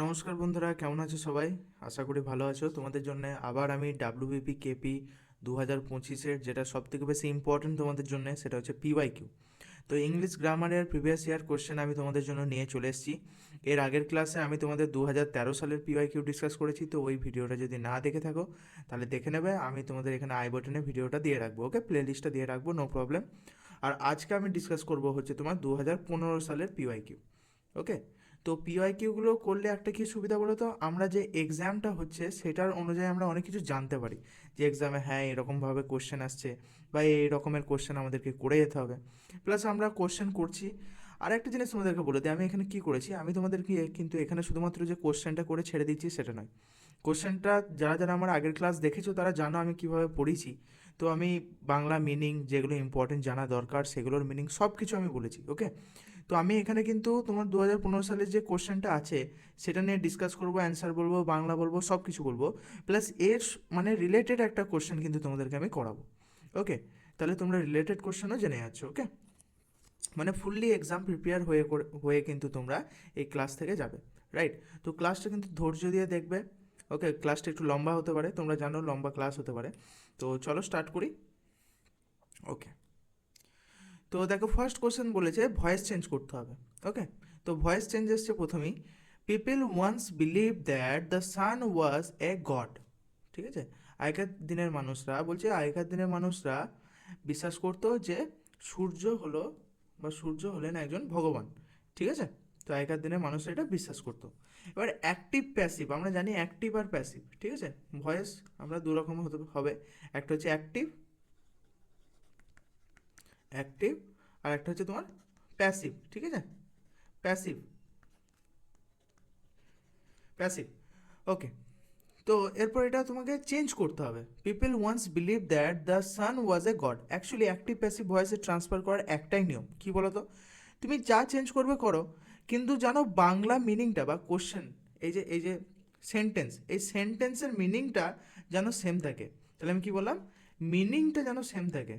নমস্কার বন্ধুরা, কেমন আছো সবাই? আশা করি ভালো আছো। তোমাদের জন্য আবার আমি ডাব্লিউবিপি কেপি 2025-এর যেটা সবথেকে বেশি ইম্পর্টেন্ট তোমাদের জন্য, সেটা হচ্ছে পিওয়াইকিউ। তো ইংলিশ গ্রামারের প্রিভিয়াস ইয়ার কোশ্চেন আমি তোমাদের জন্য নিয়ে চলে এসেছি। এর আগের ক্লাসে আমি তোমাদের 2013 সালের পিওয়াইকিউ ডিসকাস করেছি, তো ওই ভিডিওটা যদি না দেখে থাকো তাহলে দেখে নেবে। আমি তোমাদের এখানে আই বাটনে ভিডিওটা দিয়ে রাখবো, ওকে, প্লে লিস্টটা দিয়ে রাখবো, নো প্রবলেম। আর আজকে আমি ডিসকাস করবো হচ্ছে তোমার 2015 সালের পিওয়াইকিউ, ওকে। তো পিওয়াইকিউগুলো করলে একটা কি সুবিধা বলো তো, আমরা যে এক্সামটা হচ্ছে সেটার অনুযায়ী আমরা অনেক কিছু জানতে পারি, যে এক্সামে হ্যাঁ এরকমভাবে কোশ্চেন আসছে বা এই রকমের কোশ্চেন আমাদেরকে করে যেতে হবে। প্লাস আমরা কোশ্চেন করছি। আর একটা জিনিস তোমাদেরকে বলে দিই, আমি এখানে কি করেছি, আমি তোমাদেরকে কিন্তু এখানে শুধুমাত্র যে কোশ্চেনটা করে ছেড়ে দিচ্ছি সেটা নয়। কোশ্চেনটা যারা যারা আমার আগের ক্লাস দেখেছো তারা জানো আমি কিভাবে পড়েছি। তো আমি বাংলা মিনিং যেগুলো ইম্পর্টেন্ট জানা দরকার সেগুলোর মিনিং সব কিছু আমি বলেছি, ওকে। তো আমি এখানে কিন্তু তোমার 2015 সালের যে কোশ্চেনটা আছে সেটা নিয়ে ডিসকাস করবো, অ্যান্সার বলবো, বাংলা বলবো, সব কিছু বলবো। প্লাস এর মানে রিলেটেড একটা কোশ্চেন কিন্তু তোমাদেরকে আমি করাবো, ওকে। তাহলে তোমরা রিলেটেড কোশ্চেনও জেনে যাচ্ছ, ওকে। মানে ফুললি এক্সাম প্রিপেয়ার হয়ে কিন্তু তোমরা এই ক্লাস থেকে যাবে, রাইট। তো ক্লাসটা কিন্তু ধৈর্য দিয়ে দেখবে, ওকে। ক্লাসটা একটু লম্বা হতে পারে, তোমরা জানো লম্বা ক্লাস হতে পারে। তো চলো স্টার্ট করি, ওকে। তো দেখো ফার্স্ট কোশ্চেন বলেছে ভয়েস চেঞ্জ করতে হবে, ওকে। তো ভয়েস চেঞ্জ এসছে প্রথমেই, people once believe that the sun was a god. ঠিক আছে, আগেকার দিনের মানুষরা বিশ্বাস করতো যে সূর্য হলো বা সূর্য হলেন একজন ভগবান, ঠিক আছে। তো আগেকার দিনের মানুষরা এটা বিশ্বাস করতো। এবার অ্যাক্টিভ প্যাসিভ, আমরা জানি অ্যাক্টিভ আর প্যাসিভ, ঠিক আছে। ভয়েস আমরা দু রকম হতে হবে, একটা হচ্ছে অ্যাক্টিভ অ্যাক্টিভ আর একটা হচ্ছে তোমার প্যাসিভ, ঠিক আছে। Passive passive, okay. তো এরপর এটা তোমাকে চেঞ্জ করতে হবে। People once believe that the sun was a god. Actually active passive ভয়েসে ট্রান্সফার করার একটাই নিয়ম, কি বলো তো, তুমি যা চেঞ্জ করবে করো, কিন্তু জানো বাংলা মিনিংটা বা কোশ্চেন, এই যে সেন্টেন্স, এই সেন্টেন্সের মিনিংটা যেন সেম থাকে। তাহলে আমি কি বললাম, মিনিংটা যেন সেম থাকে,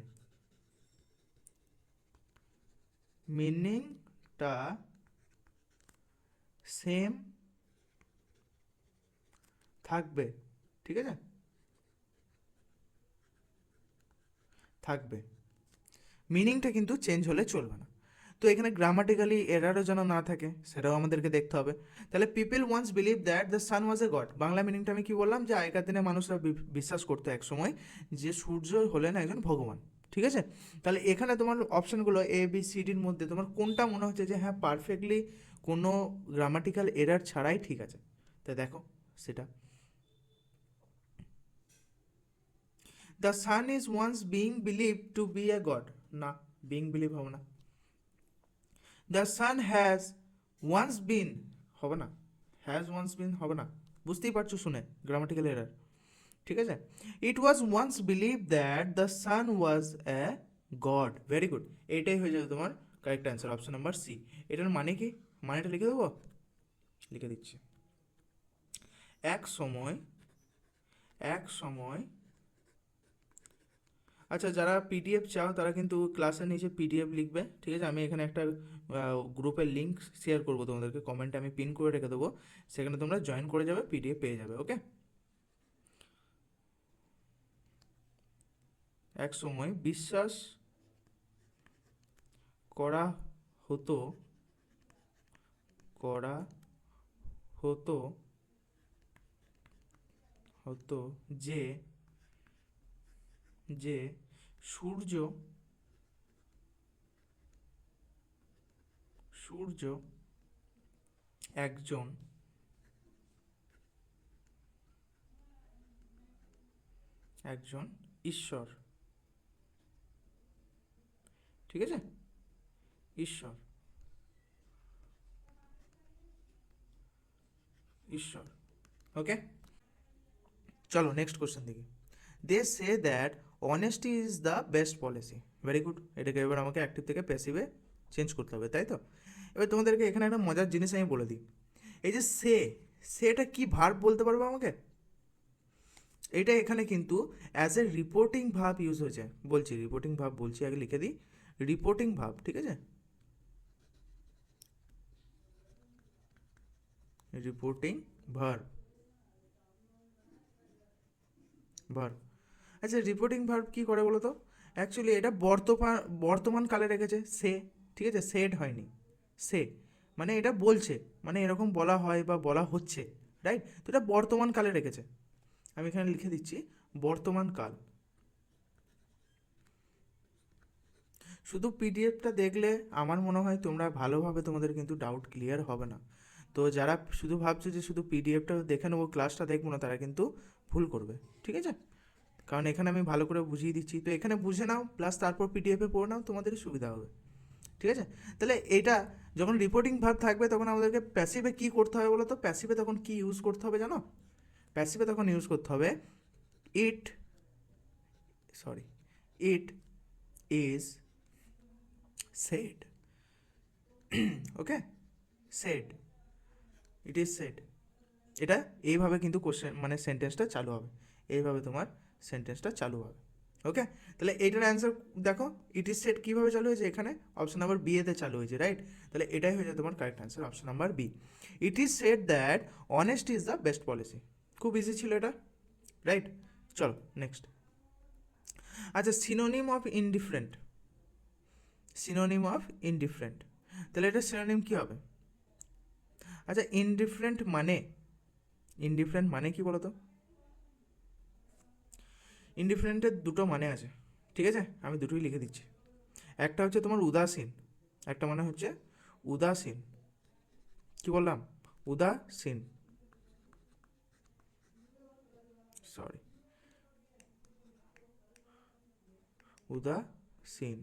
মিনিংটা সেম থাকবে, ঠিক আছে, থাকবে। মিনিংটা কিন্তু চেঞ্জ হলে চলবে না। তো এখানে গ্রামাটিক্যালি এরারও যেন না থাকে সেটাও আমাদেরকে দেখতে হবে। তাহলে people once believe that the sun was a god, Bangla মিনিংটা আমি কি বললাম, যে আগেকার দিনে মানুষরা বিশ্বাস করতো এক সময় যে সূর্য হলেন একজন ভগবান, ঠিক আছে। তাহলে এখানে তোমার অপশানগুলো এ বি সি ডির মধ্যে তোমার কোনটা মনে হচ্ছে যে হ্যাঁ পারফেক্টলি কোনো গ্রামাটিক্যাল এরার ছাড়াই ঠিক আছে, তাই দেখো সেটা। The sun is once being believe to be a god, না, বিং বিলিভ হবে না। The sun has once been, হবে না, হ্যাজ ওয়ান্স বিন হবে না, বুঝতেই পারছো শুনে গ্রামাটিক্যাল এরার, ঠিক আছে। It was once believe that the sun was a god, very good. এইটাই হয়ে যাবে তোমার correct answer, option number C. এটার মানে কি, মানেটা লিখে দেবো, লিখে দিচ্ছি। এক সময়, এক সময়, আচ্ছা যারা পিডিএফ চাও তারা কিন্তু ক্লাসের নিচে পিডিএফ লিখবে, ঠিক আছে। আমি এখানে একটা গ্রুপের লিঙ্ক শেয়ার করবো তোমাদেরকে, কমেন্টে আমি পিন করে রেখে দেবো, সেখানে তোমরা জয়েন করে যাবে, পিডিএফ পেয়ে যাবে, ওকে। এক সময় বিশ্বাস করা হতো, করা হতো, হতো যে, যে সূর্য, সূর্য একজন, একজন ঈশ্বর, ঠিক আছে, ঈশ্বর, ঈশ্বর, ওকে। চলো নেক্সট কোশ্চেন দেখি। They say that honesty is the best policy, very good. এটাকে এবার আমাকে অ্যাক্টিভ থেকে প্যাসিভে চেঞ্জ করতে হবে, তাই তো। এবার তোমাদেরকে এখানে একটা মজার জিনিস আমি বলে দিই, এই যে সেটা কি ভার্ব বলতে পারবে আমাকে, এটা এখানে কিন্তু অ্যাজ এ রিপোর্টিং ভাব ইউজ হয়েছে। বলছি রিপোর্টিং ভাব, বলছি আগে লিখে দিই, রিপোর্টিং ভাব, ঠিক আছে। Reporting verb. ভার্ব। আচ্ছা রিপোর্টিং ভার্ব কী করে বলো তো? অ্যাকচুয়ালি এটা বর্তমান কালে রেখেছে সে, ঠিক আছে, সেড হয়নি, সে মানে এটা বলছে, মানে এরকম বলা হয় বা বলা হচ্ছে, রাইট? তো এটা বর্তমান কালে রেখেছে। আমি এখানে লিখে দিচ্ছি বর্তমান কাল। শুধু পিডিএফটা দেখলে আমার মনে হয় তোমরা ভালোভাবে, তোমাদের কিন্তু ডাউট ক্লিয়ার হবে না। তো যারা শুধু ভাবছো যে শুধু পিডিএফটা দেখে নেবো, ক্লাসটা দেখবো না, তারা কিন্তু ভুল করবে, ঠিক আছে? কারণ এখানে আমি ভালো করে বুঝিয়ে দিচ্ছি, তো এখানে বুঝে নাও প্লাস তারপর পিডিএফে পড়ে নাও, তোমাদের সুবিধা হবে, ঠিক আছে? তাহলে এটা যখন রিপোর্টিং ভার্ব থাকবে তখন আমাদেরকে প্যাসিভে কী করতে হবে বলো তো? প্যাসিভে তখন কী ইউজ করতে হবে জানো? প্যাসিভে তখন ইউজ করতে হবে it, sorry, it is said. Okay, said, it is said. এটা এইভাবে কিন্তু কোশ্চেন মানে সেন্টেন্সটা চালু হবে, এইভাবে তোমার সেন্টেন্সটা চালু হবে। ওকে, তাহলে এইটার অ্যান্সার দেখো, ইট ইজ সেড কীভাবে চালু হয়েছে? এখানে অপশন নাম্বার বি এতে চালু হয়েছে, রাইট? তাহলে এটাই হয়ে যায় তোমার correct answer, option number B. It is said that honest is the best policy. খুব ইজি ছিল এটা, রাইট? চলো নেক্সট। আচ্ছা synonym of indifferent, synonym of indifferent, তাহলে এটা সিনোনিম কী হবে? আচ্ছা ইনডিফারেন্ট মানে, ইনডিফারেন্ট মানে কি বলো তো? ইনডিফারেন্টের দুটো মানে আছে, ঠিক আছে? আমি দুটোই লিখে দিচ্ছি। একটা হচ্ছে তোমার উদাসীন, একটা মানে হচ্ছে উদাসীন। কি বললাম? উদাসীন, সরি, উদাসীন।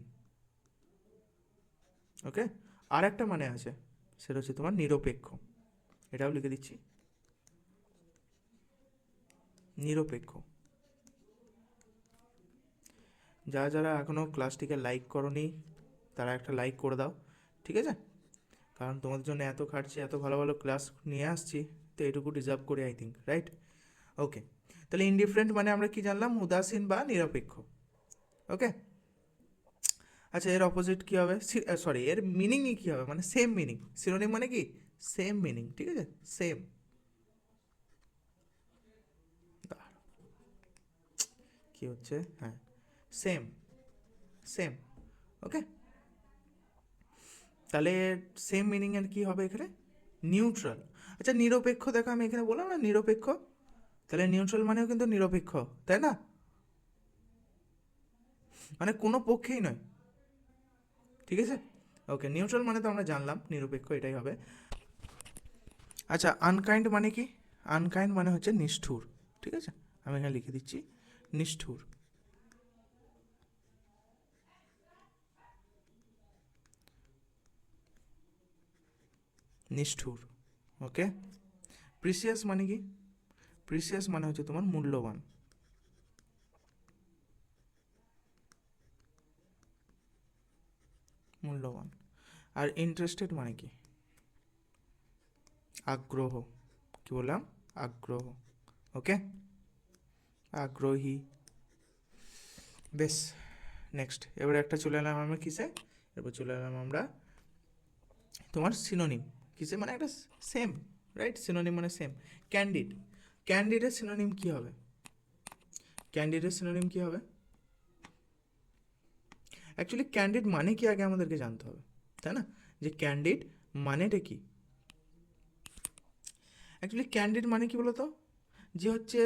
ওকে, আর একটা মানে আছে, সেটা হচ্ছে তোমার নিরপেক্ষ। এটাও লিখে দিচ্ছি, নিরপেক্ষ। যারা যারা এখনও ক্লাসটিকে লাইক করোনি তারা একটা লাইক করে দাও, ঠিক আছে? কারণ তোমাদের জন্য এত খাটছি, এত ভালো ভালো ক্লাস নিয়ে আসছি, তো এটুকু ডিজার্ভ করি আই থিঙ্ক, রাইট? ওকে, তাহলে ইনডিফারেন্ট মানে আমরা কি জানলাম? উদাসীন বা নিরপেক্ষ। ওকে, আচ্ছা এর অপোজিট কী হবে? সরি, এর মিনিংই কী হবে? মানে সেম মিনিং। সিনোনিম মানে কি? সেম মিনিং, ঠিক আছে? সেম, কি হচ্ছে, হ্যাঁ, সেম, সেম। ওকে, তাহলে সেম মিনিংয়ের কী হবে এখানে? নিউট্রাল। আচ্ছা নিরপেক্ষ, দেখো আমি এখানে বললাম না নিরপেক্ষ, তাহলে নিউট্রাল মানেও কিন্তু নিরপেক্ষ, তাই না? মানে কোনো পক্ষেই নয়, ঠিক আছে? ওকে, নিউট্রাল মানে তো আমরা জানলাম, নিরপেক্ষ, এটাই হবে। আচ্ছা আনকাইন্ড মানে কি? আনকাইন্ড মানে হচ্ছে নিষ্ঠুর, ঠিক আছে? আমি এখানে লিখে দিচ্ছি নিষ্ঠুর, নিষ্ঠুর। ওকে, প্রিসিয়াস মানে কি? প্রিসিয়াস মানে হচ্ছে তোমার মূল্যবান, মূল্যবান। আর ইন্টারেস্টেড মানে কি? আগ্রহ। কি বললাম? আগ্রহ। ওকে, আগ্রহী। বেশ, নেক্সট এবার একটা চলে এলাম আমরা কিসে? এরপর চলে এলাম আমরা তোমার সিনোনিম। কিসে? মানে একটা সেম, রাইট? সিনোনিম মানে সেম। ক্যান্ডিড, ক্যান্ডিডের সিনোনিম কী হবে? ক্যান্ডিডের সিনোনিম কী হবে? অ্যাকচুয়ালি ক্যান্ডিড মানে কি আগে আমাদেরকে জানতে হবে, তাই না? যে ক্যান্ডিড মানেটা কি? অ্যাকচুয়ালি ক্যান্ডিড মানে কি বলতো? যে হচ্ছে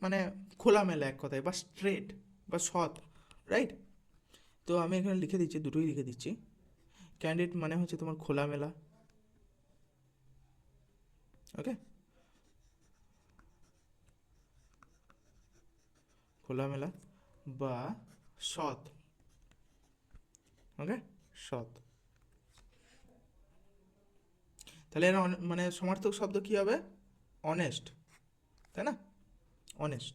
মানে খোলামেলা, এক কথায়, বা স্ট্রেট বা সৎ, রাইট? তো আমি এখানে লিখে দিচ্ছি, দুটোই লিখে দিচ্ছি। ক্যান্ডিড মানে হচ্ছে তোমার খোলামেলা, ওকে, খোলামেলা বা সৎ, ওকে, সৎ। তাহলে এর মানে সমার্থক শব্দ কী হবে? অনেস্ট, তাই না? অনেস্ট।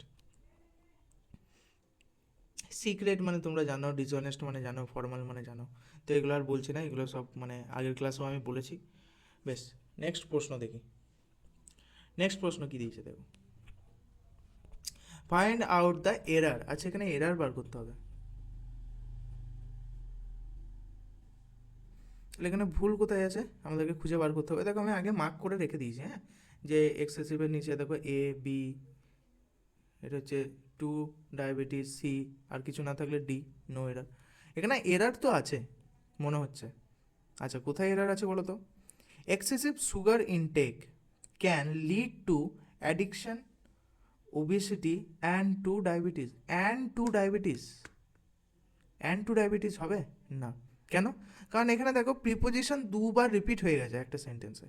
সিক্রেট মানে তোমরা জানো, ডিসঅনেস্ট মানে জানো, ফর্মাল মানে জানো, তো এগুলো আর বলছি না, এগুলো সব মানে আগের ক্লাসেও আমি বলেছি। বেশ, নেক্সট প্রশ্ন দেখি। নেক্সট প্রশ্ন কী দিয়েছে দেখো, ফাইন্ড আউট দ্য এরার। আচ্ছা এখানে এরার বার করতে হবে। তাহলে এখানে ভুল কোথায় আছে আমাদেরকে খুঁজে বার করতে হবে। দেখো আমি আগে মার্ক করে রেখে দিয়েছি, হ্যাঁ, যে এক্সেসিভের নিচে দেখো এ বি, এটা হচ্ছে টু ডায়াবেটিস, সি, আর কিছু না থাকলে ডি, নো এরার। এখানে এরার তো আছে মনে হচ্ছে। আচ্ছা, কোথায় এরার আছে বলো তো? Excessive sugar intake can lead to addiction, obesity and to diabetes. And to diabetes হবে না, কেন? কারণ এখানে দেখো প্রিপোজিশন দুবার রিপিট হয়ে গেছে একটা সেন্টেন্সে,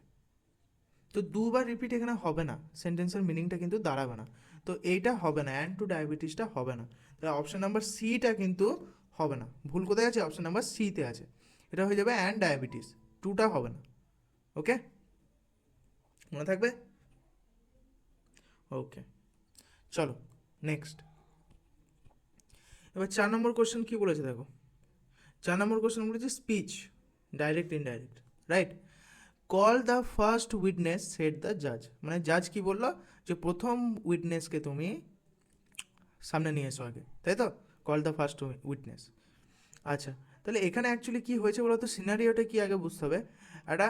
তো দুবার রিপিট এখানে হবে না, সেন্টেন্সের মিনিংটা কিন্তু দাঁড়াবে না। তো এইটা হবে না, অ্যান্ড টু ডায়াবেটিসটা হবে না। তাহলে অপশন নাম্বার সিটা কিন্তু হবে না। ভুল কোথায় আছে? অপশন নাম্বার সিতে আছে। এটা হয়ে যাবে অ্যান্ড ডায়াবেটিস, টুটা হবে না। ওকে, মনে থাকবে? ওকে, চলো নেক্সট। এবার 4 নম্বর কোশ্চেন কি বলেছে দেখো। 4 নম্বর কোশ্চেন বলেছে speech, direct indirect, right? Call the first witness said the জাজ। মানে জাজ কি বললো, যে প্রথম উইটনেসকে তুমি সামনে নিয়ে এসো আগে, তাই তো? Call the first witness. আচ্ছা, তাহলে এখানে অ্যাকচুয়ালি কি হয়েছে বলো তো, সিনারিওটা কি আগে বুঝতে হবে। একটা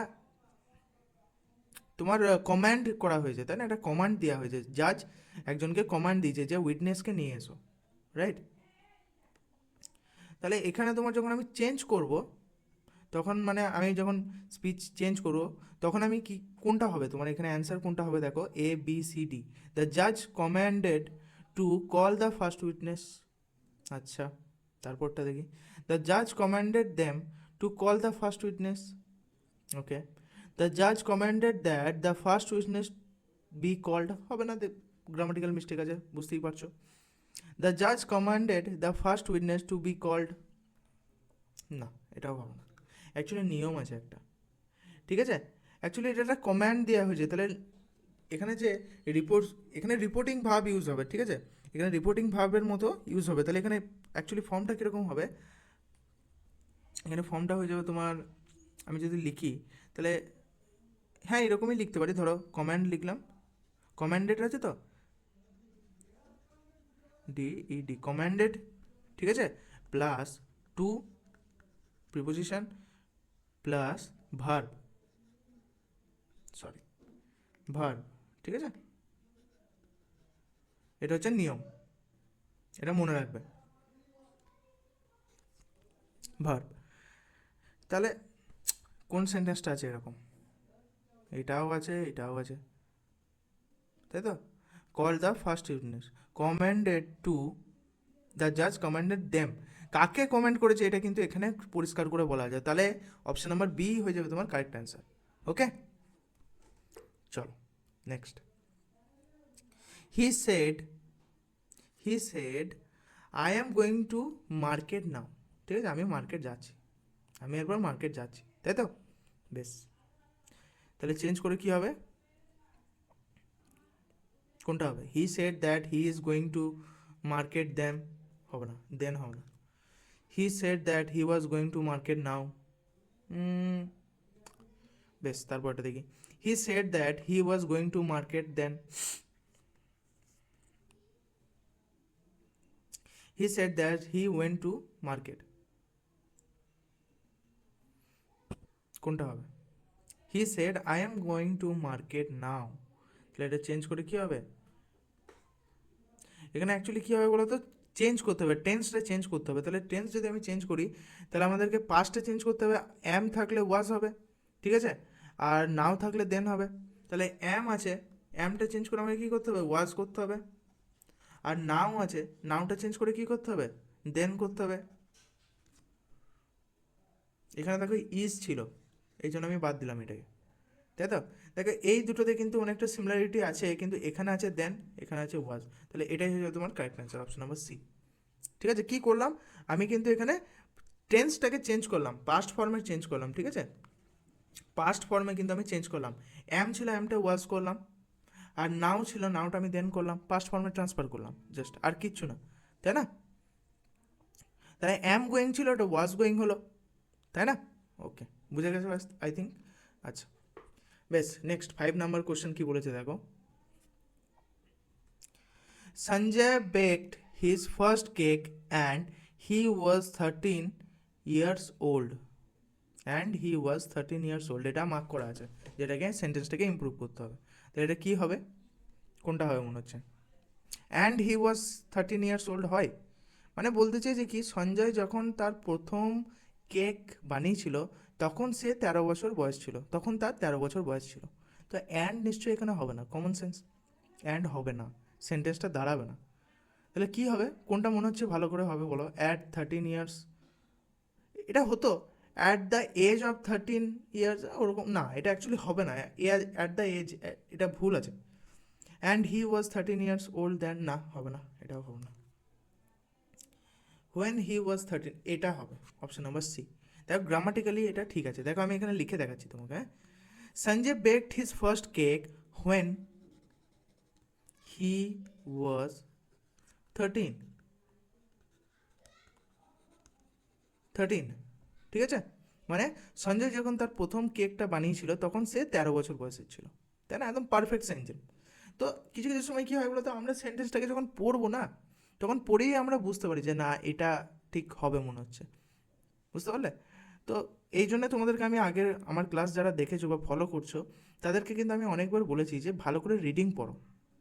তোমার কমান্ড করা হয়েছে, তাই না? একটা কমান্ড দেওয়া হয়েছে, জাজ একজনকে কমান্ড দিয়েছে যে উইটনেসকে নিয়ে এসো, রাইট? তাহলে এখানে তোমার যখন আমি চেঞ্জ করব, তখন মানে আমি যখন স্পিচ চেঞ্জ করবো, তখন আমি কি, কোনটা হবে তোমার এখানে অ্যান্সার কোনটা হবে দেখো, A B C D. The জাজ commanded to call the first witness. আচ্ছা, তারপরটা দেখি, দ্য জাজ commanded them to call the first witness. Okay, the জাজ commanded that the first witness be called, হবে না, গ্রামাটিক্যাল মিস্টেক আছে, বুঝতেই পারছো। দ্য জাজ commanded the first witness to be called, না, এটাও হবে না। অ্যাকচুয়ালি নিয়ম আছে একটা, ঠিক আছে? অ্যাকচুয়ালি এটা একটা কমান্ড দেওয়া হয়েছে, তাহলে এখানে যে রিপোর্ট, এখানে রিপোর্টিং ভাব ইউজ হবে, ঠিক আছে? এখানে রিপোর্টিং ভাবের মতো ইউজ হবে। তাহলে এখানে অ্যাকচুয়ালি ফর্মটা কীরকম হবে, এখানে ফর্মটা হয়ে যাবে তোমার, আমি যদি লিখি তাহলে, হ্যাঁ এরকমই লিখতে পারি। ধরো কমান্ড লিখলাম, কমান্ডেড আছে তো, ডিইডি, কমান্ডেড, ঠিক আছে, plus to preposition plus verb, sorry verb, ঠিক আছে? এটা হচ্ছে নিয়ম, এটা মনে রাখবে, ভার্ব। তাহলে কোন সেন্টেন্সটা আছে এরকম, এটাও আছে, এটাও আছে, তাই তো? Call the first witness, commanded to, the জাজ কমান্ডেড দেম, কাকে কমেন্ট করেছে এটা কিন্তু এখানে পরিষ্কার করে বলা যায়। তাহলে অপশন নাম্বার বি হয়ে যাবে তোমার কারেক্ট অ্যান্সার। ওকে, চলো next. He said, I am going to market now. ঠিক আছে, আমি মার্কেট যাচ্ছি, আমি একবার মার্কেট যাচ্ছি, তাই তো? বেশ, তাহলে চেঞ্জ করে কি হবে, কোনটা হবে? He said that he is going to market them, হবে না, দেন হবে না। He said that he was going to market now, বেশ, তারপরটা দেখি, he said that he was going to market then, he said that he went to market, কোনটা হবে? He said I am going to market now, তাহলে এটা change করে কী হবে? এখানে অ্যাকচুয়ালি কী হবে বলো তো, চেঞ্জ করতে হবে, টেন্সটা চেঞ্জ করতে হবে। তাহলে টেন্স যদি আমি চেঞ্জ করি, তাহলে আমাদেরকে পাস্টে চেঞ্জ করতে হবে, অ্যাম থাকলে ওয়াজ হবে, ঠিক আছে? আর নাও থাকলে দেন হবে। তাহলে অ্যাম আছে, অ্যামটা চেঞ্জ করে আমাকে কী করতে হবে? ওয়াজ করতে হবে। আর নাও আছে, নাওটা চেঞ্জ করে কী করতে হবে? দেন করতে হবে। এখানে দেখো ইজ ছিল, এই জন্য আমি বাদ দিলাম এটাকে, তাই তো? দেখো এই দুটোতে কিন্তু অনেকটা সিমিলারিটি আছে, কিন্তু এখানে আছে দেন, এখানে আছে ওয়াজ। তাহলে এটাই হয়ে যাবে তোমার correct answer, option number C. ঠিক আছে, কী করলাম আমি, কিন্তু এখানে টেন্সটাকে চেঞ্জ করলাম, পাস্ট ফর্মে চেঞ্জ করলাম, ঠিক আছে? পাস্ট ফর্মে কিন্তু আমি চেঞ্জ করলাম, অ্যাম ছিল অ্যামটা ওয়াজ করলাম, আর নাও ছিল নাওটা আমি দেন করলাম, পাস্ট ফর্মে ট্রান্সফার করলাম জাস্ট, আর কিচ্ছু না, তাই না? তাই অ্যাম গোয়িং ছিল, ওটা ওয়াজ গোয়িং হলো, তাই না? ওকে, বুঝে গেছে আই থিঙ্ক। আচ্ছা, বেশ, নেক্সট 5 নম্বর কোশ্চেন কি বলেছে দেখো। Sanjay baked his first cake and he was 13 years old, and he was 13 years old, এটা মার্ক করা আছে, যেটাকে সেন্টেন্সটাকে ইমপ্রুভ করতে হবে। তো এটা কী হবে, কোনটা হবে মনে হচ্ছে? And he was 13 years old হয়, মানে বলতে চাই যে কি, সঞ্জয় যখন তার প্রথম কেক বানিয়েছিল তখন সে 13 বছর বয়স ছিল, তখন তার 13 বছর বয়স ছিল। তো অ্যান্ড নিশ্চয়ই এখানে হবে না, কমন সেন্স, অ্যান্ড হবে না, সেন্টেন্সটা দাঁড়াবে না। তাহলে কি হবে, কোনটা মনে হচ্ছে ভালো করে হবে বলো? অ্যাট 13 ইয়ার্স, এটা হতো at the age of 13 years, ওরকম না, এটা অ্যাকচুয়ালি হবে না, অ্যাট দ্য এজ, এটা ভুল আছে। And he was 13 years old then, না হবে না, এটাও হবে না। হোয়েন হি ওয়াজ 13, এটা হবে অপশন নাম্বার সি। দেখো গ্রামাটিক্যালি এটা ঠিক আছে, দেখো আমি এখানে লিখে দেখাচ্ছি তোমাকে, হ্যাঁ। Sanjay baked his first cake when he was 13, ঠিক আছে, মানে সঞ্জয় যখন তার প্রথম কেকটা বানিয়েছিল তখন সে 13 বছর বয়সের ছিল, তাই না? একদম পারফেক্ট সেন্টেন্স। তো কিছু কিছু সময় কী হয় বলো তো, আমরা সেন্টেন্সটাকে যখন পড়বো না, তখন পড়েই আমরা বুঝতে পারি যে না, এটা ঠিক হবে মনে হচ্ছে, বুঝতে পারলে? তো এই জন্য তোমাদেরকে আমি আগের আমার ক্লাস যারা দেখেছো বা ফলো করছো, তাদেরকে কিন্তু আমি অনেকবার বলেছি যে ভালো করে রিডিং পড়ো,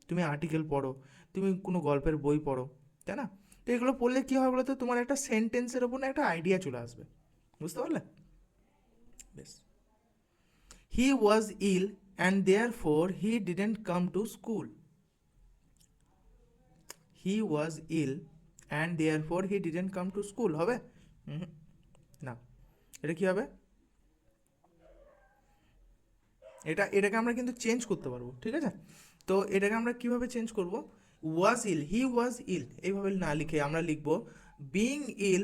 তুমি আর্টিকেল পড়ো, তুমি কোনো গল্পের বই পড়ো, তাই না? তো এগুলো পড়লে কী হয় বলো তো, তোমার একটা সেন্টেন্সের ওপর না একটা আইডিয়া চলে আসবে, বুঝতে পারলে? বেশ। He was ill and therefore he didn't come to school. He was ill and therefore he didn't come to school হবে? না, এটা কী হবে? এটাকে আমরা কিন্তু চেঞ্জ করতে পারবো, ঠিক আছে? তো এটাকে আমরা কিভাবে চেঞ্জ করব? ওয়াজ ইল, হি ওয়াজ ইল এইভাবে না লিখে আমরা লিখবো being ill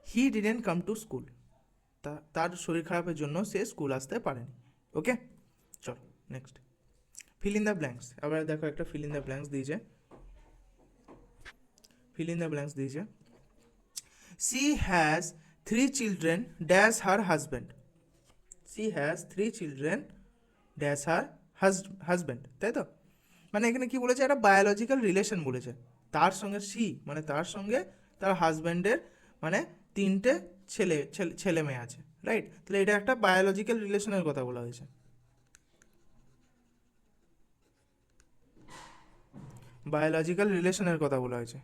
he didn't come to school, তার শরীর খারাপের জন্য সে স্কুল আসতে পারেনি। ওকে, চলো next. Feel in the blanks, আবার দেখো একটা ফিল ইন দ্য ব্ল্যাঙ্কস দিয়েছে, ফিল ইন দ্য ব্ল্যাঙ্কস দিয়েছে। C has 3 children dash her husband. C has 3 children dash her husband, তাই তো? মানে এখানে কি বলেছে, একটা বায়োলজিক্যাল রিলেশন বলেছে, তার সঙ্গে সি মানে তার সঙ্গে তার হাজব্যান্ডের মানে 3টে ছেলে ছেলে মেয়ে আছে, রাইট? তাহলে এটা একটা বায়োলজিক্যাল রিলেশনের কথা বলা হয়েছে, বায়োলজিক্যাল রিলেশনের কথা বলা হয়েছে।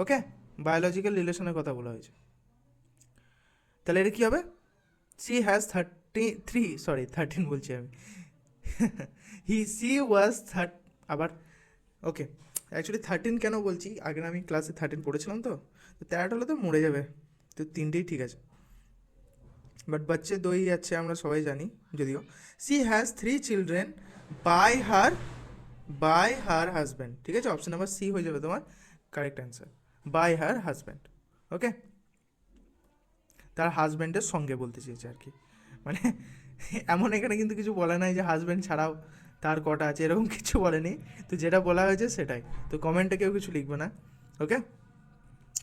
ওকে, বায়োলজিক্যাল রিলেশনের কথা বলা হয়েছে। তাহলে এটা কী হবে? সি হ্যাজ 13 বলছি আমি সি ওয়াজ আবার ওকে, অ্যাকচুয়ালি 13 কেন বলছি, আগে আমি ক্লাসে 13 পড়েছিলাম, তো 13টা হলে তো মরে যাবে, তো 3টেই ঠিক আছে, বাট বাচ্চা দই যাচ্ছে আমরা সবাই জানি যদিও। She has 3 children by her husband, ঠিক আছে, অপশন নাম্বার সি হয়ে যাবে তোমার correct answer, by her husband. Okay, তার হাজব্যান্ডের সঙ্গে বলতে চেয়েছে আর কি, মানে এমন এখানে কিন্তু কিছু বলে নাই যে হাজব্যান্ড ছাড়াও তার কটা আছে, এরকম কিছু বলেনি, তো যেটা বলা হয়েছে সেটাই, তো কমেন্টে কেউ কিছু লিখবে না। ওকে,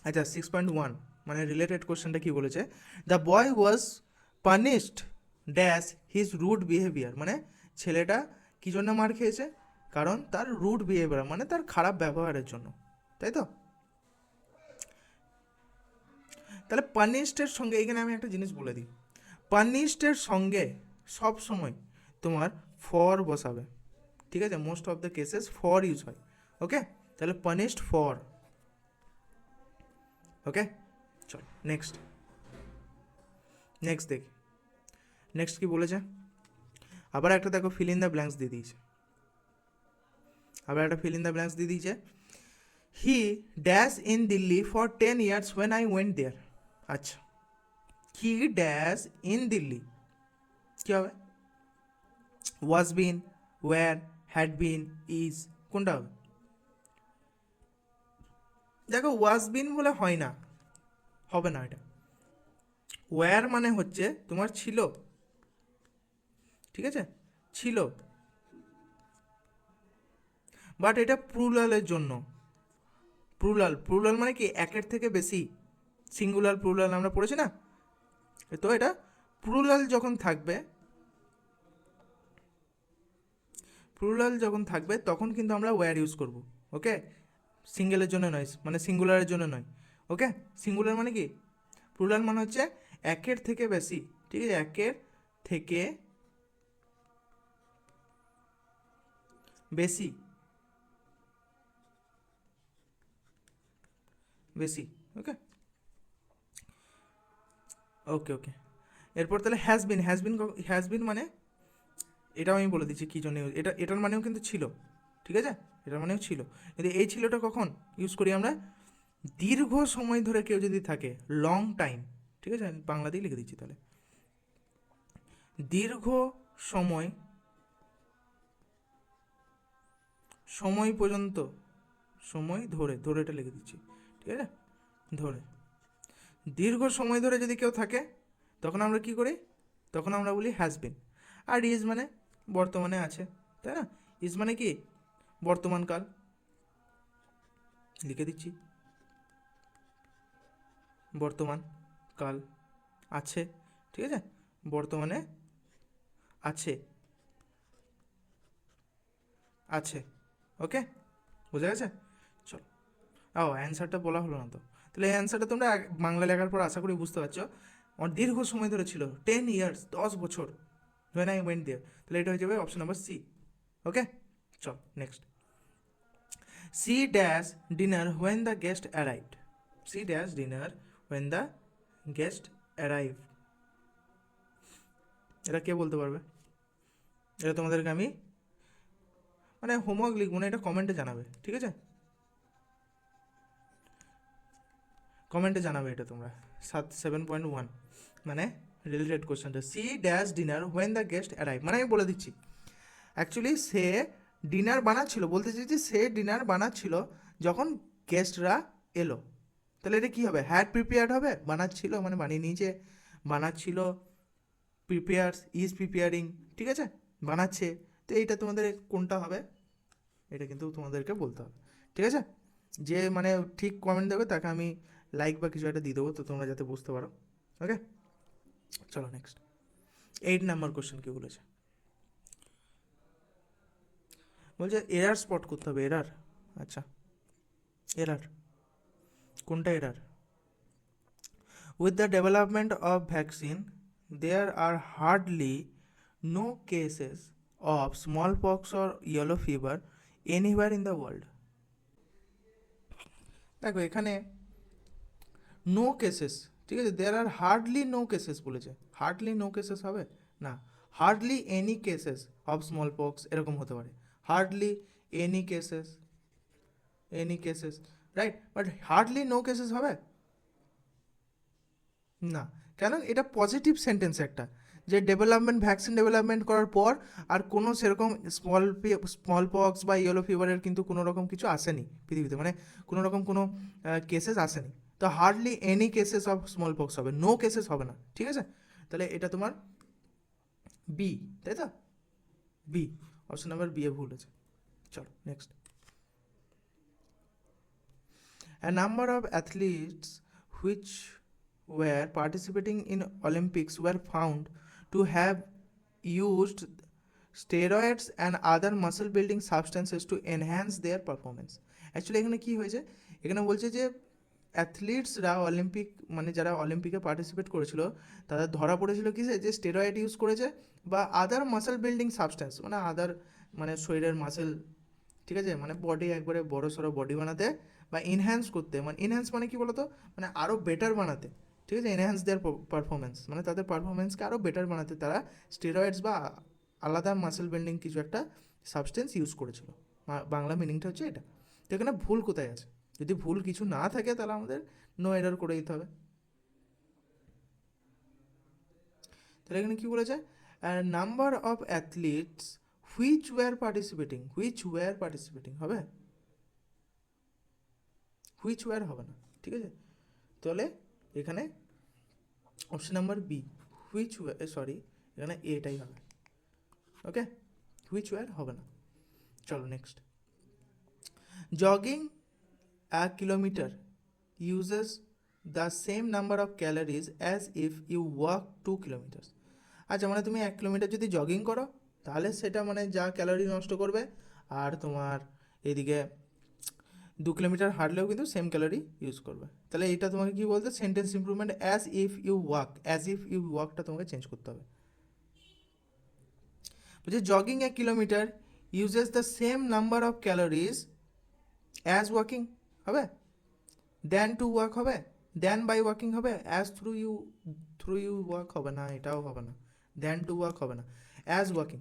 আচ্ছা 6.1 মানে রিলেটেড কোশ্চেনটা কী বলেছে, the boy was punished dash his rude behaviour, মানে ছেলেটা কী জন্য মার খেয়েছে, কারণ তার রুড বিহেভিয়ার মানে তার খারাপ ব্যবহারের জন্য, তাই তো? তাহলে পানিশডের সঙ্গে এখানে আমি একটা জিনিস বলে দিই, পানিশডের সঙ্গে সব সময় তোমার ফর বসাবে, ঠিক আছে, most of the cases for use হয়। ওকে, তাহলে পানিশড ফর। ওকে, চল নেক্সট দেখি নেক্সট কি বলেছে। আবার একটা দেখো ফিল ইন দ্য ব্ল্যাঙ্কস দিয়ে দিয়েছে, he dash in Delhi for 10 years when I went there। আচ্ছা, হি ড্যাশ ইন দিল্লি কী হবে? ওয়াজ বিন, ওয়্যার, হ্যাড বিন, ইজ, কোনটা হবে? দেখো ওয়াজ বিন বলে হয় না, হবে না এটা। ওয়্যার মানে হচ্ছে তোমার ছিল, ঠিক আছে, ছিল, বাট এটা প্লুরালের জন্য। প্লুরাল মানে কি, একের থেকে বেশি, সিঙ্গুলার প্লুরাল আমরা পড়েছি না, তো এটা প্লুরাল যখন থাকবে তখন কিন্তু আমরা ওয়্যার ইউজ করব। ওকে, সিঙ্গেলের জন্য নয়, মানে সিঙ্গুলারের জন্য নয়। ওকে, সিঙ্গুলার মানে কি, প্লুরাল মানে হচ্ছে একের থেকে বেশি, ঠিক আছে, একের থেকে বেশি, বেশি। ওকে ওকে ওকে। এরপর তাহলে হ্যাজবিন, হ্যাজবিন মানে এটাও আমি বলে দিচ্ছি কী জন্য এটার মানেও কিন্তু ছিল, ঠিক আছে, এটার মানেও ছিল, কিন্তু এই ছিলটা কখন ইউজ করি আমরা, দীর্ঘ সময় ধরে কেউ যদি থাকে, লং টাইম, ঠিক আছে, আমি বাংলাতেই লিখে দিচ্ছি তাহলে, দীর্ঘ সময়, সময় পর্যন্ত, সময় ধরে, ধরে এটা লিখে দিচ্ছি, ঠিক আছে, ধরে, দীর্ঘ সময় ধরে যদি কেউ থাকে তখন আমরা কি করি, তখন আমরা বলি হ্যাজ বিন। আর ইজ মানে বর্তমানে আছে, তাই না, ইজ মানে কি বর্তমানকাল, লিখে দিচ্ছি বর্তমান কাল, আছে, ঠিক আছে, বর্তমানে আছে, আছে, ওকে, বুঝা গেছে। চলো, অ্যান্সারটা বলা হলো না তো, তাহলে এই অ্যান্সারটা তোমরা বাংলা লেখার পর আশা করি বুঝতে পারছো, আমার দীর্ঘ সময় ধরে ছিল, 10 years, 10 বছর, when I went there, তাহলে এটা হয়ে যাবে অপশন নাম্বার সি। ওকে, চল next. She dash dinner when the guest arrived, she dash dinner when the guest arrive, এটা কে বলতে পারবে, এটা তোমাদেরকে আমি মানে হোমওয়ার্ক লিখবো না, এটা কমেন্টে জানাবে, ঠিক আছে, কমেন্টে জানাবে এটা তোমরা। 7.1 মানে রিলেটেড কোশ্চেনটা, she dash dinner when the guest arrive, মানে আমি বলে দিচ্ছি অ্যাকচুয়ালি সে ডিনার বানাচ্ছিল, বলতে চাইছি সে ডিনার বানাচ্ছিল যখন গেস্টরা এলো, তাহলে এটা কী হবে, হ্যাড প্রিপেয়ার্ড হবে, বানাচ্ছিল মানে বানিয়ে নিয়েছে, বানাচ্ছিল, প্রিপেয়ার্স, ইজ প্রিপেয়ারিং, ঠিক আছে, বানাচ্ছে, তো এইটা তোমাদের কোনটা হবে, এটা কিন্তু তোমাদেরকে বলতে হবে, ঠিক আছে, যে মানে ঠিক কমেন্ট দেবে তাকে আমি লাইক বা কিছু একটা দিয়ে দেবো, তো তোমরা যাতে বুঝতে পারো। ওকে, চলো নেক্সট। 8 নম্বর কোশ্চেন কি বলেছে, বলছে এরার স্পট করতে হবে, এরার, আচ্ছা এরার, কোনটা error, with the development of vaccine there are hardly no cases of smallpox or yellow fever anywhere in the world. দেখো এখানে নো কেসেস, ঠিক আছে, there are hardly no cases বলেছে, hardly no cases হবে না, hardly any cases of smallpox এরকম হতে পারে, hardly any cases, any cases, right, but hardly no cases হবে না, কেন, এটা পজিটিভ সেন্টেন্স একটা, যে ডেভেলপমেন্ট, ভ্যাকসিন ডেভেলপমেন্ট করার পর আর কোনো সেরকম স্মল পক্স বা ইয়েলো ফিভারের কিন্তু কোনো রকম কিছু আসেনি পৃথিবীতে, মানে কোনো রকম কোনো কেসেস আসেনি, তো hardly any cases of small pox হবে, নো কেসেস হবে না, ঠিক আছে, তাহলে এটা তোমার বি, তাই তো, B, option number B A ভুল আছে। চলো next. A number of athletes which were participating in Olympics were found to have used steroids and other muscle building substances to enhance their performance. Actually এখানে কী হয়েছে, এখানে বলছে যে অ্যাথলিটসরা Olympic মানে যারা অলিম্পিকে পার্টিসিপেট করেছিল তাদের ধরা পড়েছিল কিসে, যে স্টেরয়েড ইউজ করেছে বা আদার মাসেল বিল্ডিং সাবস্টেন্স, মানে আদার মানে শরীরের মাসেল, ঠিক আছে, মানে বডি একবারে বড় সড়ো বডি বানাতে বা এনহ্যান্স করতে, মানে এনহ্যান্স মানে কী বলতো, মানে আরও বেটার বানাতে, ঠিক আছে, এনহ্যান্স দেয়ার পারফরমেন্স, মানে তাদের পারফরমেন্সকে আরও বেটার বানাতে তারা স্টেরয়েডস বা আলাদা মাসেল বিল্ডিং কিছু একটা সাবস্টেন্স ইউজ করেছিল, বাংলা মিনিংটা হচ্ছে এটা। তো এখানে ভুল কোথায় আছে, যদি ভুল কিছু না থাকে তাহলে আমাদের নো এরর করে দিতে হবে, তাহলে এখানে কী বলেছে, number of athletes which were participating, which were participating হবে, হুইচ ওয়ার হবে না, ঠিক আছে, তাহলে এখানে option number B, which were, sorry এখানে এটাই হবে, ওকে, হুইচ ওয়ার হবে না। চলো next. Jogging a kilometer uses the same number of calories as if you walk 2 kilometers. আচ্ছা মানে তুমি 1 কিলোমিটার যদি জগিং করো তাহলে সেটা মানে যা ক্যালোরি নষ্ট করবে, আর তোমার এদিকে 2 কিলোমিটার হাঁটলেও কিন্তু সেম ক্যালোরি ইউজ করবে। তাহলে এটা তোমাকে কি বলতে, sentence improvement as if you walk, as if you ওয়াকটা তোমাকে চেঞ্জ করতে হবে। বলছে jogging 1 kilometre uses the same number of calories as walking হবে, দেন টু ওয়াক হবে, দেন বাই ওয়াকিং হবে, অ্যাজ থ্রু ইউ ওয়াক হবে না, এটাও হবে না, দেন টু ওয়াক হবে না, as walking.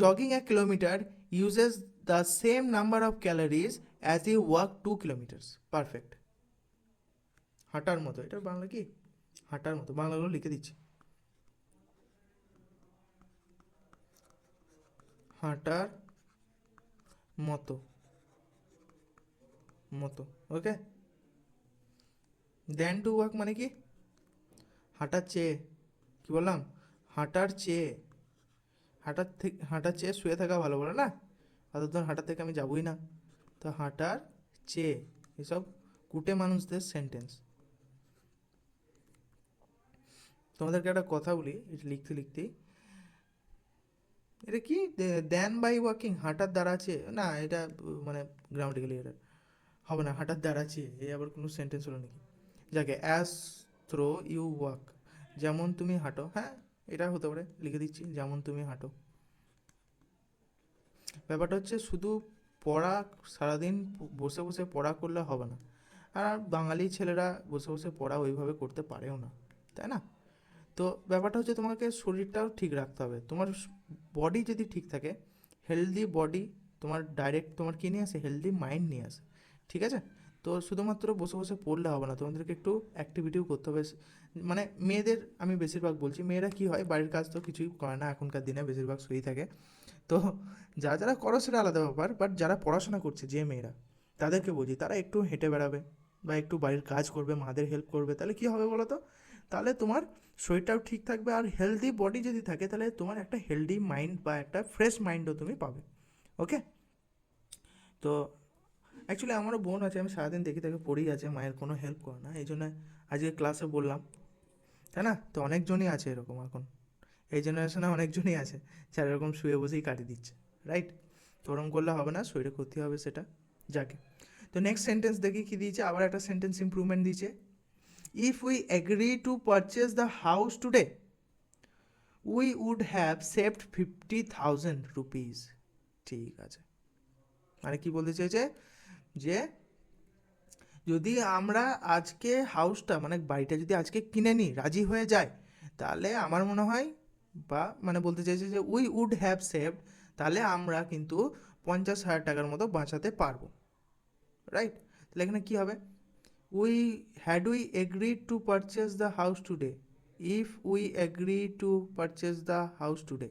Jogging 1 kilometre uses the same number of calories as you walk 2 kilometres. Perfect, হাঁটার মতো, এটার বাংলা কি, হাঁটার মতো, বাংলাগুলো লিখে দিচ্ছি, হাঁটার মতো, মতো, ওকে। দেন টু ওয়াক মানে কি, হাঁটার চেয়ে, কি বললাম, হাঁটার চেয়ে, হাঁটার চেয়ে শুয়ে থাকা ভালো বলে না, অতক্ষণ হাঁটার থেকে আমি যাবই না, তো হাঁটার চেয়ে, এসব কুটে মানুষদের সেন্টেন্স। তোমাদেরকে একটা কথা বলি, এটা লিখতে লিখতেই, এটা কি দেন বাই ওয়াকিং, হাঁটার দ্বারা আছে না, এটা মানে গ্রামাটিক্যালি এটা হবে না, হাঁটার দ্বারা আছে, এই আবার কোনো সেন্টেন্স হলো নাকি। যাকে অ্যাজ থ্রো ইউ ওয়াক, যেমন তুমি হাঁটো, হ্যাঁ এটা হতে পারে, লিখে দিচ্ছি, যেমন তুমি হাঁটো। ব্যাপারটা হচ্ছে শুধু পড়া, সারাদিন বসে বসে পড়া করলে হবে না, আর বাঙালি ছেলেরা বসে বসে পড়া ওইভাবে করতে পারেও না, তাই না। তো ব্যাপারটা হচ্ছে তোমাকে শরীরটাও ঠিক রাখতে হবে, তোমার বডি যদি ঠিক থাকে, হেলদি বডি তোমার ডাইরেক্ট তোমার কী নিয়ে আসে, হেলদি মাইন্ড নিয়ে আসে, ঠিক আছে। তো শুধুমাত্র বসে বসে পড়লে হবে না, তোমাদেরকে একটু অ্যাক্টিভিটিও করতে হবে। মানে মেয়েদের আমি বেশিরভাগ বলছি, মেয়েরা কি হয়, বাড়ির কাজ তো কিছুই করে না এখনকার দিনে, বেশিরভাগ শুয়েই থাকে। তো যারা যারা করো সেটা আলাদা ব্যাপার, বাট যারা পড়াশোনা করছে যে মেয়েরা, তাদেরকে বলছি তারা একটু হেঁটে বেড়াবে বা একটু বাড়ির কাজ করবে, মাদের হেল্প করবে, তাহলে কী হবে বলো তো, তাহলে তোমার শরীরটাও ঠিক থাকবে, আর হেলদি বডি যদি থাকে তাহলে তোমার একটা হেলদি মাইন্ড বা একটা ফ্রেশ মাইন্ডও তুমি পাবে, ওকে। তো অ্যাকচুয়ালি আমারও বোন আছে, আমি সারাদিন দেখি তাকে পড়েই আছে, মায়ের কোনো হেল্প করে না, এই জন্য আজকে ক্লাসে বললাম, তাই না। তো অনেকজনই আছে এরকম এখন, এই জেনারেশনে অনেকজনই আছে যারা এরকম শুয়ে বসেই কাটিয়ে দিচ্ছে, রাইট। তো ওরকম করলে হবে না, শরীরে ক্ষতি হবে সেটা, যাকে। তো নেক্সট সেন্টেন্স দেখি কি দিয়েছে, আবার একটা সেন্টেন্স ইমপ্রুভমেন্ট দিয়েছে, if we agree to purchase the house today we would have saved 50,000 rupees. ঠিক আছে, মানে কি বলতে চেয়েছে, যে যদি আমরা আজকে হাউসটা মানে বাড়িটা যদি আজকে কিনে নিই, রাজি হয়ে যায়, তাহলে আমার মনে হয়, বা মানে বলতে চাইছে যে উই উড হ্যাভ সেভড, তাহলে আমরা কিন্তু 50,000 টাকার মতো বাঁচাতে পারবো, রাইট। তাহলে এখানে কী হবে, we had we agreed to purchase the house today, if we agree to purchase the house today,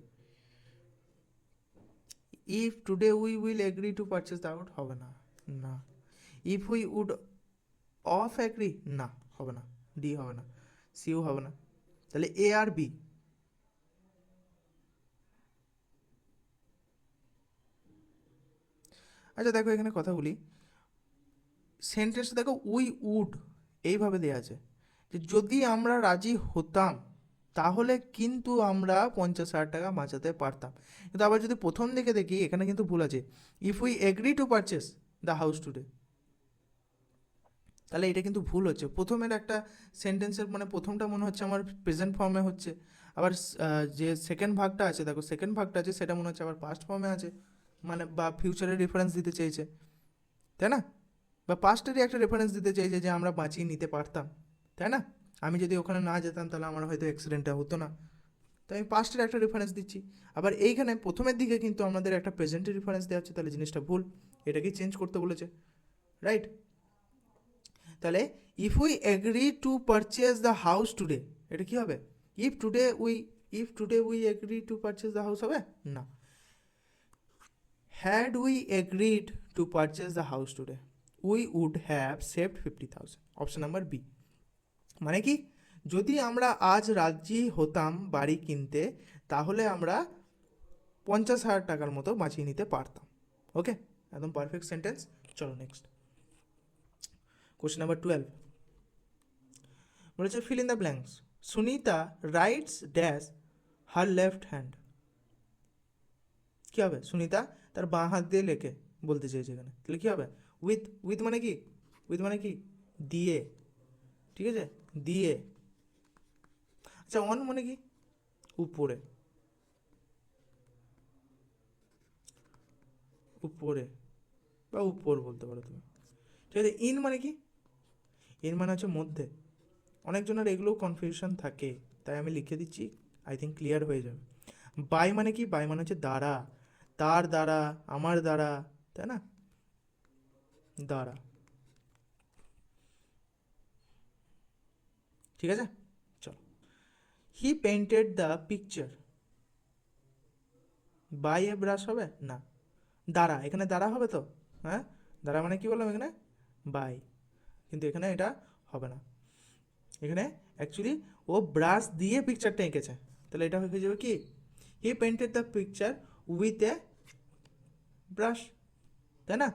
if today we will agree to purchase the house, হবে না, না। If we would of agree, না হবে না, D হবে না, CO হবে না, তাহলে এ আর বি। আচ্ছা দেখো এখানে কথা বলি, সেন্টেন্সটা দেখো উই উড এইভাবে দেওয়া আছে, যে যদি আমরা রাজি হতাম তাহলে কিন্তু আমরা 50,000 টাকা বাঁচাতে পারতাম, কিন্তু আবার যদি প্রথম দিকে দেখি এখানে কিন্তু ভুল আছে, if we agree to purchase the house today, তাহলে এটা কিন্তু ভুল হচ্ছে, প্রথমের একটা সেন্টেন্সের মানে প্রথমটা মনে হচ্ছে আমার প্রেজেন্ট ফর্মে হচ্ছে, আবার যে সেকেন্ড ভাগটা আছে, দেখো সেকেন্ড ভাগটা আছে সেটা মনে হচ্ছে আবার পাস্ট ফর্মে আছে, মানে বা ফিউচারের রেফারেন্স দিতে চেয়েছে, তাই না, বা পাস্টেরই একটা রেফারেন্স দিতে চাইছে যে আমরা বাঁচিয়ে নিতে পারতাম, তাই না। আমি যদি ওখানে না যেতাম তাহলে আমার হয়তো অ্যাক্সিডেন্টটা হতো না, তো আমি পাস্টের একটা রেফারেন্স দিচ্ছি। আবার এইখানে প্রথমের দিকে কিন্তু আমাদের একটা প্রেজেন্টের রেফারেন্স দেওয়া হচ্ছে, তাহলে জিনিসটা ভুল, এটাকেই চেঞ্জ করতে বলেছে, রাইট। তাহলে if we agree to purchase the house today, এটা কি হবে, if today we agree to purchase the house হবে না, had we agreed to purchase the house today we would have saved 50,000, option number B. মানে কি, যদি আমরা আজ রাজি হতাম বাড়ি কিনতে, তাহলে আমরা 50,000 টাকার মতো বাঁচিয়ে নিতে পারতাম, ওকে, একদম পারফেক্ট সেন্টেন্স। চলো নেক্সট কোশ্চেন নাম্বার 12 বলেছে fill in the blanks, Sunita writes dash her left hand, কী হবে, সুনিতা তার বাঁ হাত দিয়ে লেখে বলতে চেয়েছে এখানে, তাহলে কী হবে, উইথ মানে কি, উইথ মানে কি দিয়ে, ঠিক আছে, দিয়ে। আচ্ছা অন মানে কি, উপরে, উপরে বা উপর বলতে পারো তুমি, ঠিক আছে। ইন মানে কি, ইন মানে হচ্ছে মধ্যে। অনেকজনের এগুলোও কনফিউশন থাকে, তাই আমি লিখে দিচ্ছি, আই থিঙ্ক ক্লিয়ার হয়ে যাবে। বাই মানে কি, বাই মানে হচ্ছে দ্বারা, তার দ্বারা, আমার দ্বারা, তাই না, দ্বারা, ঠিক আছে। চলো, he painted the picture, by a brush হবে না, দ্বারা, এখানে দ্বারা হবে তো, হ্যাঁ, দ্বারা মানে কি বললাম এখানে, বাই, কিন্তু এখানে এটা হবে না, এখানে অ্যাকচুয়ালি ও ব্রাশ দিয়ে পিকচারটা এঁকেছে, তাহলে এটা হয়ে যাবে কি, he painted the picture with a brush, তাই না,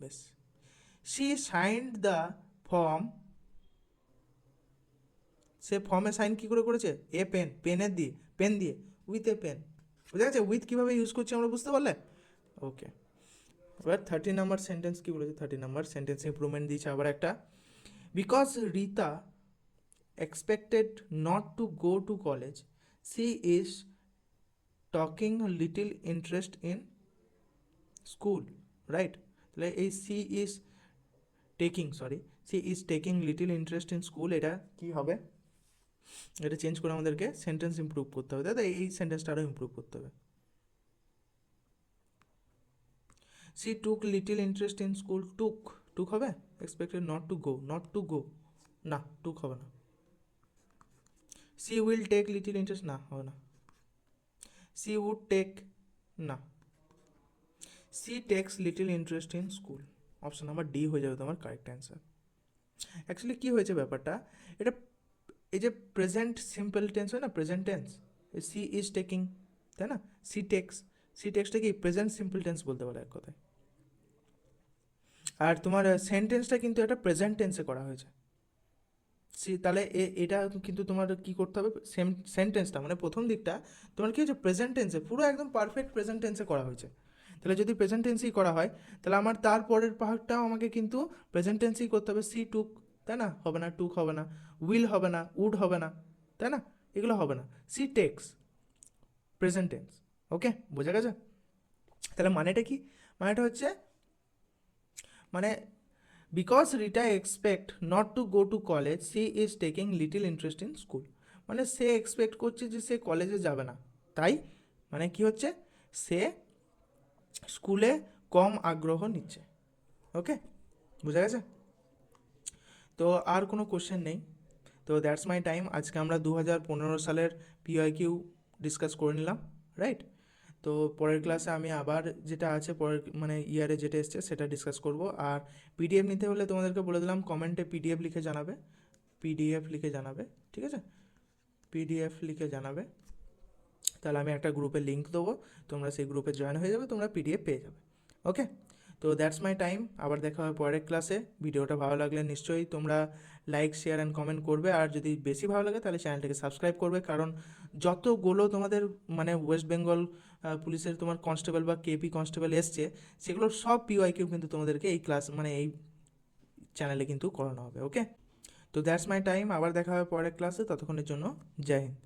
বেশ। শি সাইন্ড দ্য ফর্ম, সে ফর্মে সাইন কি করে করেছে, এ পেন, পেনের দিয়ে, পেন দিয়ে, উইথ এ পেন, বুঝা গেছে উইথ কীভাবে ইউজ করছি আমরা, বুঝতে পারলে, ওকে। এবার 30 নাম্বার সেন্টেন্স কি বলেছে, 30 নাম্বার সেন্টেন্স ইমপ্রুভমেন্ট দিয়েছে আবার একটা, because Rita expected not to go to college, she is taking little interest in school, right? তাহলে এই she is taking, sorry, she is taking little interest in school, এটা কি হবে, এটা চেঞ্জ করে আমাদেরকে সেন্টেন্স ইমপ্রুভ করতে হবে, তাই এই সেন্টেন্সটা আরও ইমপ্রুভ করতে হবে। she took little interest in school, took হবে, expected not to go, না, took হবে না। she will take little interest, না হবে না। she would take, না। she takes little interest in school, option number D হয়ে যাবে তোমার কারেক্ট অ্যান্সার। অ্যাকচুয়ালি কী হয়েছে ব্যাপারটা, এটা এই যে প্রেজেন্ট সিম্পল টেন্স হয় না, present tense, she is taking, তাই না, সি টেক্সটা কি প্রেজেন্ট সিম্পল টেন্স বলতে পারে এক কথায়, আর তোমার সেন্টেন্সটা কিন্তু একটা প্রেজেন্ট টেন্সে করা হয়েছে, তাহলে এটা কিন্তু তোমার কি করতে হবে, সেন্টেন্সটা মানে প্রথম দিকটা তোমার কি হচ্ছে প্রেজেন্ট টেন্সে, পুরো একদম পারফেক্ট প্রেজেন্ট টেন্সে করা হয়েছে, তাহলে যদি প্রেজেন্ট টেন্সেই করা হয় তাহলে আমার তারপরের পার্টটাও আমাকে কিন্তু প্রেজেন্ট টেন্সেই করতে হবে, সি টুক, তাই না, হবে না, টুক হবে না, উইল হবে না, উড হবে না, তাই না, এগুলো হবে না, she takes, present tense, okay, বোঝা গেছে। তাহলে মানেটা কি, মানেটা হচ্ছে মানে because Rita expect not to go to college, she is taking little interest in school, মানে সে এক্সপেক্ট করছে যে সে কলেজে যাবে না, তাই মানে কি হচ্ছে, সে স্কুলে কম আগ্রহ নিচ্ছে, ওকে, বুঝা গেছে। তো আর কোনো কোশ্চেন নেই, তো দ্যাটস মাই টাইম, আজকে আমরা 2015 সালের পিওয়াইকিউ ডিসকাস করে নিলাম, রাইট। তো পরের ক্লাসে আমি আবার যেটা আছে পরের মানে ইয়ারে যেটা এসছে সেটা ডিসকাস করব, আর পিডিএফ নিতে হলে তোমাদেরকে বলে দিলাম কমেন্টে পিডিএফ লিখে জানাবে, পিডিএফ লিখে জানাবে, ঠিক আছে, পিডিএফ লিখে জানাবে, তাহলে আমি একটা গ্রুপে লিঙ্ক দেবো, তোমরা সেই গ্রুপে জয়েন হয়ে যাবে, তোমরা পিডিএফ পেয়ে যাবে, ওকে। তো দ্যাটস মাই টাইম, আবার দেখা হবে পরের ক্লাসে। ভিডিওটা ভালো লাগলে নিশ্চয়ই তোমরা লাইক শেয়ার অ্যান্ড কমেন্ট করবে, আর যদি বেশি ভালো লাগে তাহলে চ্যানেলটাকে সাবস্ক্রাইব করবে, কারণ যতগুলো তোমাদের মানে ওয়েস্ট বেঙ্গল পুলিশের তোমার কনস্টেবল বা কেপি কনস্টেবল এসছে সেগুলোর সব পিওয়াইকিউ কিন্তু তোমাদেরকে এই ক্লাস মানে এই চ্যানেলে কিন্তু করানো হবে, ওকে। তো দ্যাটস মাই টাইম, আবার দেখা হবে পরের ক্লাসে, ততক্ষণের জন্য জয় হিন্দ।